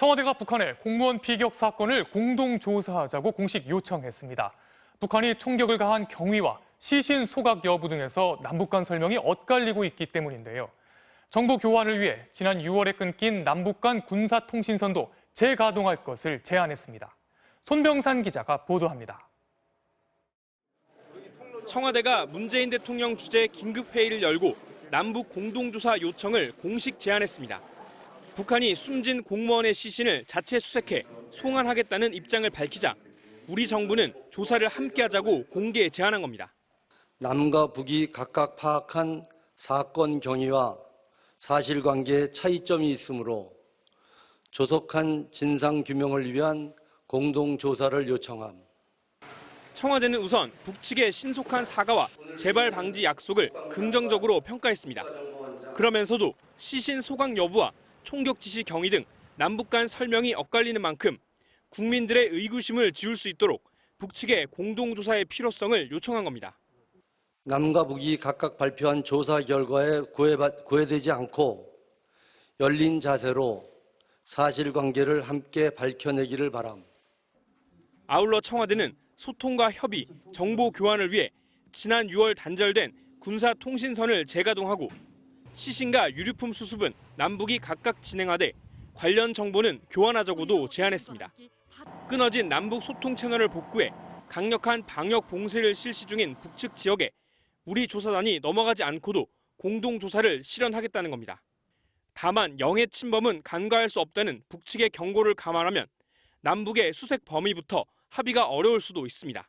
청와대가 북한의 공무원 피격 사건을 공동조사하자고 공식 요청했습니다. 북한이 총격을 가한 경위와 시신 소각 여부 등에서 남북 간 설명이 엇갈리고 있기 때문인데요. 정보 교환을 위해 지난 6월에 끊긴 남북 간 군사통신선도 재가동할 것을 제안했습니다. 손병산 기자가 보도합니다. 청와대가 문재인 대통령 주재 긴급회의를 열고 남북 공동조사 요청을 공식 제안했습니다. 북한이 숨진 공무원의 시신을 자체 수색해 송환하겠다는 입장을 밝히자 우리 정부는 조사를 함께하자고 공개 제안한 겁니다. 남과 북이 각각 파악한 사건 경위와 사실관계에 차이점이 있으므로 조속한 진상규명을 위한 공동조사를 요청함. 청와대는 우선 북측의 신속한 사과와 재발 방지 약속을 긍정적으로 평가했습니다. 그러면서도 시신 소각 여부와 총격 지시 경위 등 남북 간 설명이 엇갈리는 만큼 국민들의 의구심을 지울 수 있도록 북측의 공동조사의 필요성을 요청한 겁니다. 남과 북이 각각 발표한 조사 결과에 구애되지 않고 열린 자세로 사실관계를 함께 밝혀내기를 바람. 아울러 청와대는 소통과 협의, 정보 교환을 위해 지난 6월 단절된 군사통신선을 재가동하고 시신과 유류품 수습은 남북이 각각 진행하되 관련 정보는 교환하자고도 제안했습니다. 끊어진 남북 소통 채널을 복구해 강력한 방역 봉쇄를 실시 중인 북측 지역에 우리 조사단이 넘어가지 않고도 공동조사를 실현하겠다는 겁니다. 다만 영해 침범은 간과할 수 없다는 북측의 경고를 감안하면 남북의 수색 범위부터 합의가 어려울 수도 있습니다.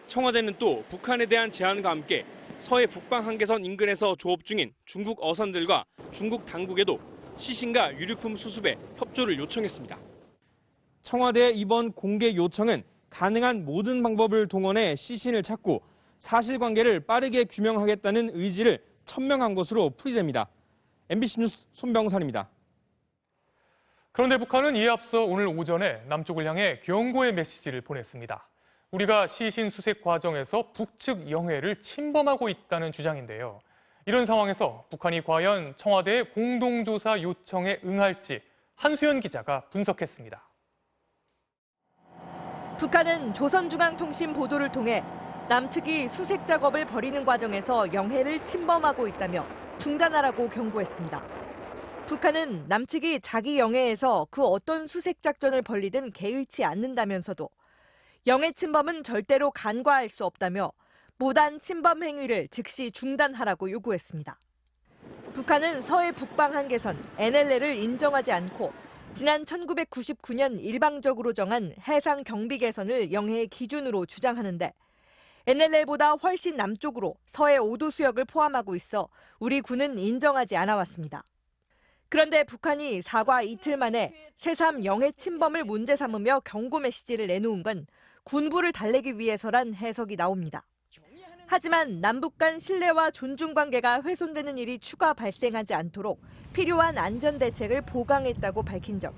청와대는 또 북한에 대한 제안과 함께 서해 북방 한계선 인근에서 조업 중인 중국 어선들과 중국 당국에도 시신과 유류품 수습에 협조를 요청했습니다. 청와대의 이번 공개 요청은 가능한 모든 방법을 동원해 시신을 찾고 사실관계를 빠르게 규명하겠다는 의지를 천명한 것으로 풀이됩니다. MBC 뉴스 손병산입니다. 그런데 북한은 이에 앞서 오늘 오전에 남쪽을 향해 경고의 메시지를 보냈습니다. 우리가 시신 수색 과정에서 북측 영해를 침범하고 있다는 주장인데요. 이런 상황에서 북한이 과연 청와대의 공동조사 요청에 응할지 한수연 기자가 분석했습니다. 북한은 조선중앙통신 보도를 통해 남측이 수색 작업을 벌이는 과정에서 영해를 침범하고 있다며 중단하라고 경고했습니다. 북한은 남측이 자기 영해에서 그 어떤 수색 작전을 벌이든 개의치 않는다면서도 영해 침범은 절대로 간과할 수 없다며 무단 침범 행위를 즉시 중단하라고 요구했습니다. 북한은 서해 북방 한계선 NLL을 인정하지 않고 지난 1999년 일방적으로 정한 해상 경비 개선을 영해의 기준으로 주장하는데 NLL보다 훨씬 남쪽으로 서해 5도 수역을 포함하고 있어 우리 군은 인정하지 않아 왔습니다. 그런데 북한이 사과 이틀 만에 새삼 영해 침범을 문제 삼으며 경고 메시지를 내놓은 건 군부를 달래기 위해서란 해석이 나옵니다. 하지만 남북 간 신뢰와 존중 관계가 훼손되는 일이 추가 발생하지 않도록 필요한 안전 대책을 보강했다고 밝힌 점,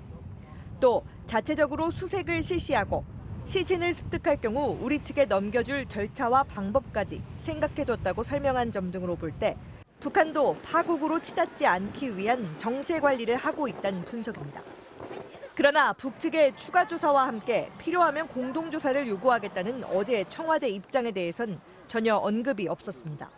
또 자체적으로 수색을 실시하고 시신을 습득할 경우 우리 측에 넘겨줄 절차와 방법까지 생각해뒀다고 설명한 점 등으로 볼 때 북한도 파국으로 치닫지 않기 위한 정세 관리를 하고 있다는 분석입니다. 그러나 북측의 추가 조사와 함께 필요하면 공동조사를 요구하겠다는 어제 청와대 입장에 대해선 전혀 언급이 없었습니다.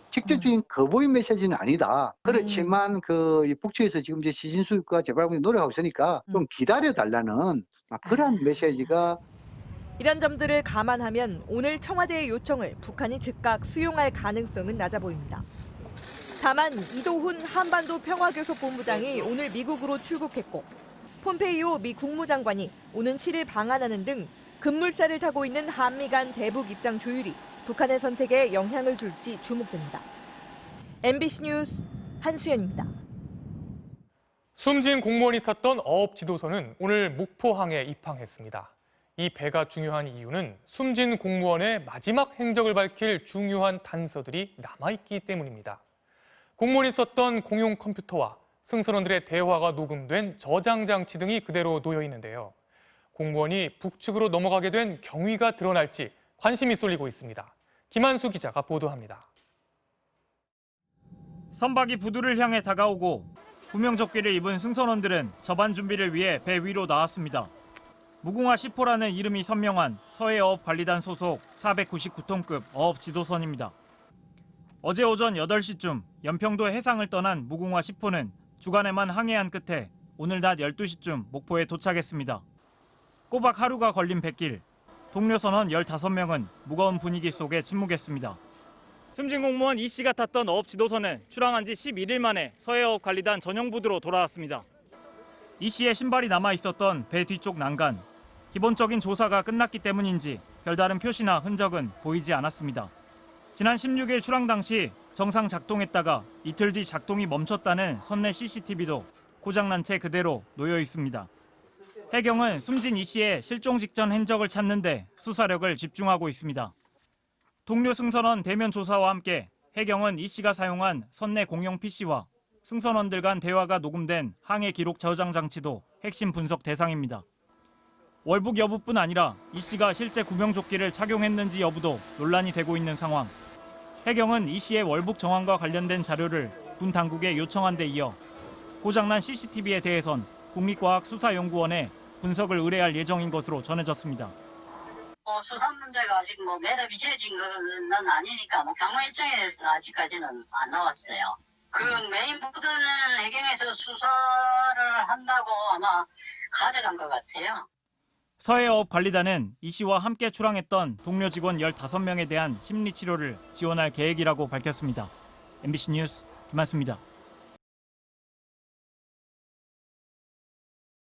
직접적인 거부의 메시지는 아니다. 그렇지만 이 북측에서 지금 이제 시신 수습과 재발군에 노력하고 있으니까 좀 기다려달라는 그런 메시지가. 이런 점들을 감안하면 오늘 청와대의 요청을 북한이 즉각 수용할 가능성은 낮아 보입니다. 다만 이도훈 한반도 평화교섭본부장이 오늘 미국으로 출국했고 폼페이오 미 국무장관이 오는 7일 방한하는 등 급물살을 타고 있는 한미 간 대북 입장 조율이 북한의 선택에 영향을 줄지 주목됩니다. MBC 뉴스 한수연입니다. 숨진 공무원이 탔던 어업 지도선은 오늘 목포항에 입항했습니다. 이 배가 중요한 이유는 숨진 공무원의 마지막 행적을 밝힐 중요한 단서들이 남아있기 때문입니다. 공무원이 썼던 공용 컴퓨터와 승선원들의 대화가 녹음된 저장 장치 등이 그대로 놓여 있는데요. 공무원이 북측으로 넘어가게 된 경위가 드러날지 관심이 쏠리고 있습니다. 김한수 기자가 보도합니다. 선박이 부두를 향해 다가오고 구명조끼를 입은 승선원들은 접안 준비를 위해 배 위로 나왔습니다. 무궁화 10호라는 이름이 선명한 서해어업관리단 소속 499톤급 어업 지도선입니다. 어제 오전 8시쯤 연평도 해상을 떠난 무궁화 10호는 주간에만 항해한 끝에 오늘 낮 12시쯤 목포에 도착했습니다. 꼬박 하루가 걸린 뱃길, 동료 선원 15명은 무거운 분위기 속에 침묵했습니다. 숨진 공무원 이 씨가 탔던 어업 지도선은 출항한 지 11일 만에 서해어업관리단 전용부두로 돌아왔습니다. 이 씨의 신발이 남아 있었던 배 뒤쪽 난간. 기본적인 조사가 끝났기 때문인지 별다른 표시나 흔적은 보이지 않았습니다. 지난 16일 출항 당시 정상 작동했다가 이틀 뒤 작동이 멈췄다는 선내 CCTV도 고장난 채 그대로 놓여 있습니다. 해경은 숨진 이 씨의 실종 직전 흔적을 찾는 데 수사력을 집중하고 있습니다. 동료 승선원 대면 조사와 함께 해경은 이 씨가 사용한 선내 공용 PC와 승선원들 간 대화가 녹음된 항해 기록 저장 장치도 핵심 분석 대상입니다. 월북 여부뿐 아니라 이 씨가 실제 구명조끼를 착용했는지 여부도 논란이 되고 있는 상황. 해경은 이 씨의 월북 정황과 관련된 자료를 군 당국에 요청한 데 이어 고장난 CCTV에 대해선 국립과학수사연구원에 분석을 의뢰할 예정인 것으로 전해졌습니다. 수사 문제가 아직 매듭이 지어진 건 아니니까 경로 일정에 대해서는 아직까지는 안 나왔어요. 그 메인 부분은 해경에서 수사를 한다고 아마 가져간 것 같아요. 서해어업관리단은 이 씨와 함께 출항했던 동료 직원 15명에 대한 심리치료를 지원할 계획이라고 밝혔습니다. MBC 뉴스 김한수입니다.